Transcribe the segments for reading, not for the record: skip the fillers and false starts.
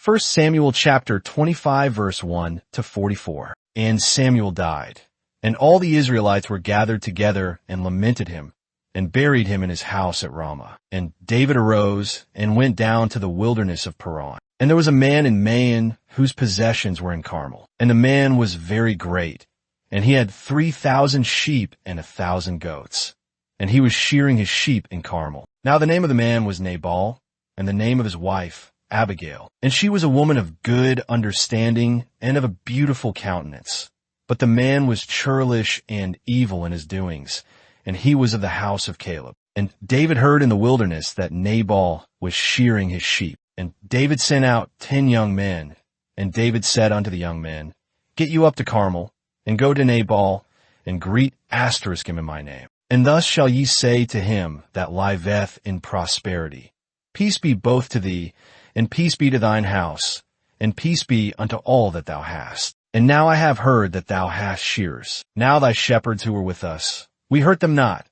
1 Samuel chapter 25 verse 1 to 44. And Samuel died, and all the Israelites were gathered together and lamented him, and buried him in his house at Ramah. And David arose and went down to the wilderness of Paran. And there was a man in Maon whose possessions were in Carmel. And the man was very great, and he had 3,000 sheep and 1,000 goats. And he was shearing his sheep in Carmel. Now the name of the man was Nabal, and the name of his wife Abigail. And she was a woman of good understanding and of a beautiful countenance. But the man was churlish and evil in his doings, and he was of the house of Caleb. And David heard in the wilderness that Nabal was shearing his sheep. And David sent out 10 young men. And David said unto the young men, Get you up to Carmel, and go to Nabal, and greet him in my name. And thus shall ye say to him that liveth in prosperity, Peace be both to thee, and peace be to thine house, and peace be unto all that thou hast. And now I have heard that thou hast shears. Now thy shepherds who were with us, we hurt them not,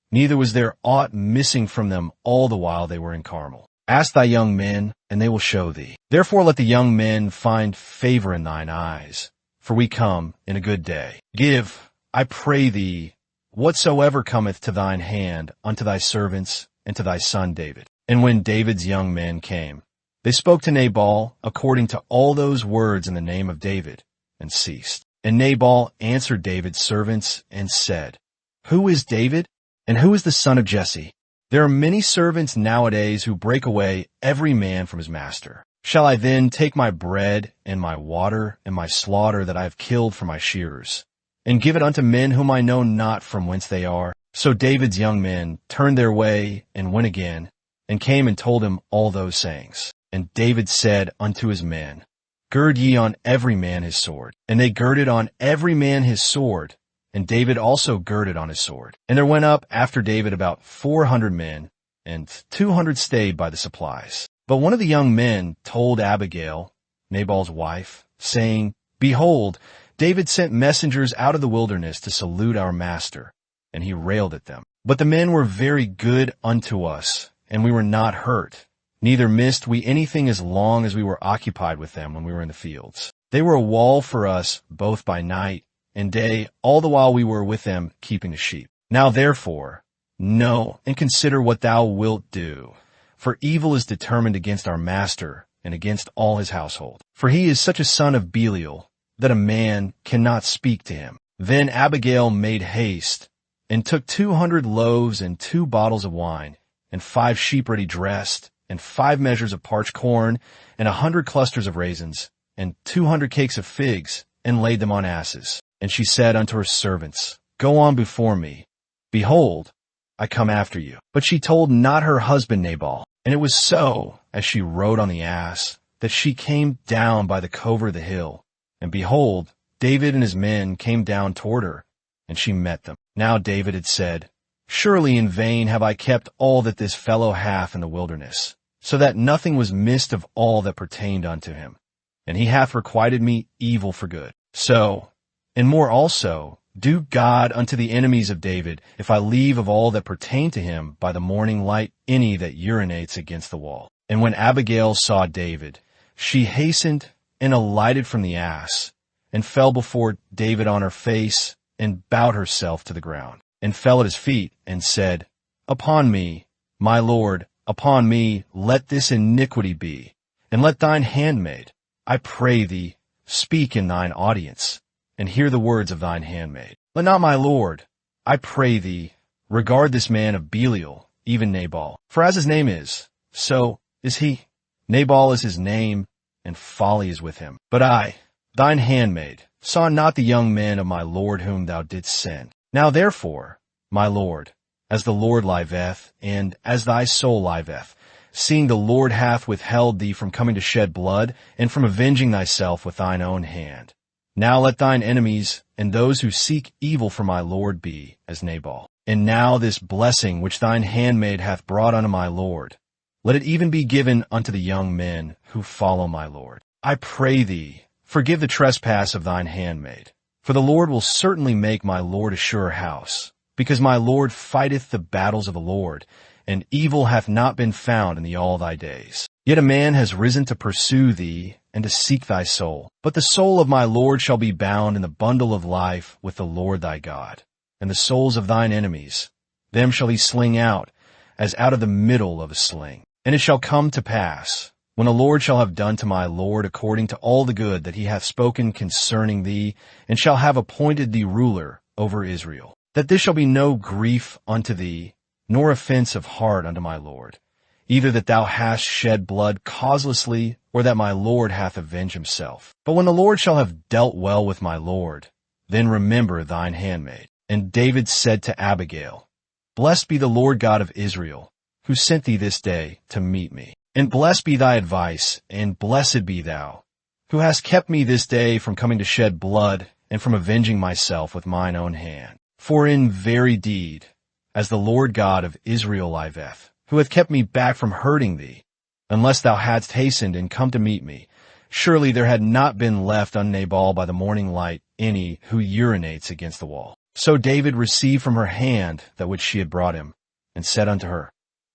neither was there aught missing from them all the while they were in Carmel. Ask thy young men, and they will show thee. Therefore let the young men find favor in thine eyes, for we come in a good day. Give, I pray thee, whatsoever cometh to thine hand unto thy servants and to thy son David. And when David's young men came, they spoke to Nabal according to all those words in the name of David, and ceased. And Nabal answered David's servants and said, Who is David, and who is the son of Jesse? There are many servants nowadays who break away every man from his master. Shall I then take my bread and my water and my slaughter that I have killed for my shearers, and give it unto men whom I know not from whence they are? So David's young men turned their way and went again, and came and told him all those sayings. And David said unto his men, Gird ye on every man his sword. And they girded on every man his sword, and David also girded on his sword. And there went up after David about 400 men, and 200 stayed by the supplies. But one of the young men told Abigail, Nabal's wife, saying, Behold, David sent messengers out of the wilderness to salute our master, and he railed at them. But the men were very good unto us, and we were not hurt, neither missed we anything as long as we were occupied with them when we were in the fields. They were a wall for us both by night and day, all the while we were with them keeping the sheep. Now therefore, know and consider what thou wilt do, for evil is determined against our master and against all his household. For he is such a son of Belial, that a man cannot speak to him. Then Abigail made haste, and took 200 loaves and 2 bottles of wine, and 5 sheep ready dressed, and 5 measures of parched corn, and 100 clusters of raisins, and 200 cakes of figs, and laid them on asses. And she said unto her servants, Go on before me. Behold, I come after you. But she told not her husband Nabal. And it was so, as she rode on the ass, that she came down by the cover of the hill. And behold, David and his men came down toward her, and she met them. Now David had said, Surely in vain have I kept all that this fellow hath in the wilderness, so that nothing was missed of all that pertained unto him. And he hath requited me evil for good. So, and more also, do God unto the enemies of David, if I leave of all that pertain to him by the morning light any that urinates against the wall. And when Abigail saw David, she hastened and alighted from the ass, and fell before David on her face, and bowed herself to the ground, and fell at his feet, and said, Upon me, my lord, upon me, let this iniquity be, and let thine handmaid, I pray thee, speak in thine audience, and hear the words of thine handmaid. Let not my lord, I pray thee, regard this man of Belial, even Nabal. For as his name is, so is he. Nabal is his name, and folly is with him. But I, thine handmaid, saw not the young men of my lord whom thou didst send. Now therefore, my lord, as the Lord liveth, and as thy soul liveth, seeing the Lord hath withheld thee from coming to shed blood, and from avenging thyself with thine own hand. Now let thine enemies, and those who seek evil for my lord, be as Nabal. And now this blessing which thine handmaid hath brought unto my lord, let it even be given unto the young men who follow my lord. I pray thee, forgive the trespass of thine handmaid. For the Lord will certainly make my lord a sure house, because my lord fighteth the battles of the Lord, and evil hath not been found in all thy days. Yet a man has risen to pursue thee, and to seek thy soul. But the soul of my Lord shall be bound in the bundle of life with the Lord thy God. And the souls of thine enemies, them shall he sling out, as out of the middle of a sling. And it shall come to pass, when the Lord shall have done to my Lord according to all the good that he hath spoken concerning thee, and shall have appointed thee ruler over Israel, that this shall be no grief unto thee, nor offense of heart unto my Lord, either that thou hast shed blood causelessly, or that my Lord hath avenged himself. But when the Lord shall have dealt well with my Lord, then remember thine handmaid. And David said to Abigail, Blessed be the Lord God of Israel, who sent thee this day to meet me. And blessed be thy advice, and blessed be thou, who hast kept me this day from coming to shed blood, and from avenging myself with mine own hand. For in very deed, as the Lord God of Israel liveth, who hath kept me back from hurting thee, unless thou hadst hastened and come to meet me, surely there had not been left on Nabal by the morning light any who urinates against the wall. So David received from her hand that which she had brought him, and said unto her,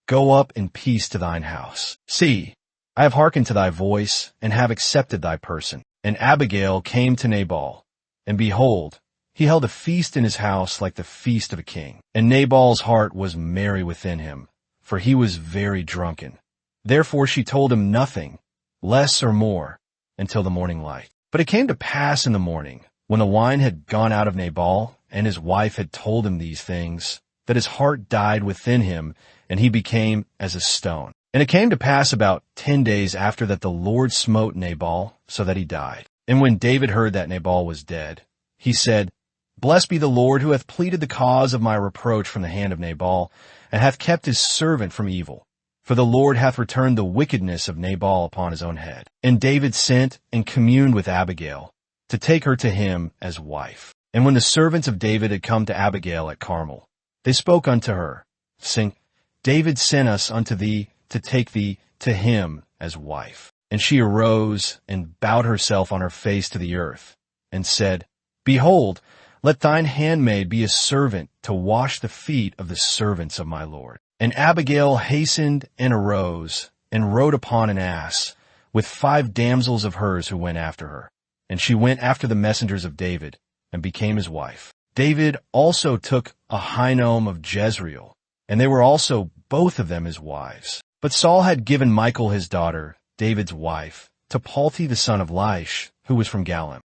Go up in peace to thine house. See, I have hearkened to thy voice, and have accepted thy person. And Abigail came to Nabal, and behold, he held a feast in his house like the feast of a king. And Nabal's heart was merry within him, for he was very drunken. Therefore she told him nothing, less or more, until the morning light. But it came to pass in the morning, when the wine had gone out of Nabal, and his wife had told him these things, that his heart died within him, and he became as a stone. And it came to pass about 10 days after that the Lord smote Nabal, so that he died. And when David heard that Nabal was dead, he said, Blessed be the Lord, who hath pleaded the cause of my reproach from the hand of Nabal, and hath kept his servant from evil. For the Lord hath returned the wickedness of Nabal upon his own head. And David sent and communed with Abigail, to take her to him as wife. And when the servants of David had come to Abigail at Carmel, they spoke unto her, saying, David sent us unto thee to take thee to him as wife. And she arose and bowed herself on her face to the earth, and said, Behold, let thine handmaid be a servant to wash the feet of the servants of my Lord. And Abigail hastened and arose, and rode upon an ass, with 5 damsels of hers who went after her. And she went after the messengers of David, and became his wife. David also took Ahinoam of Jezreel, and they were also both of them his wives. But Saul had given Michal his daughter, David's wife, to Palti the son of Laish, who was from Galim.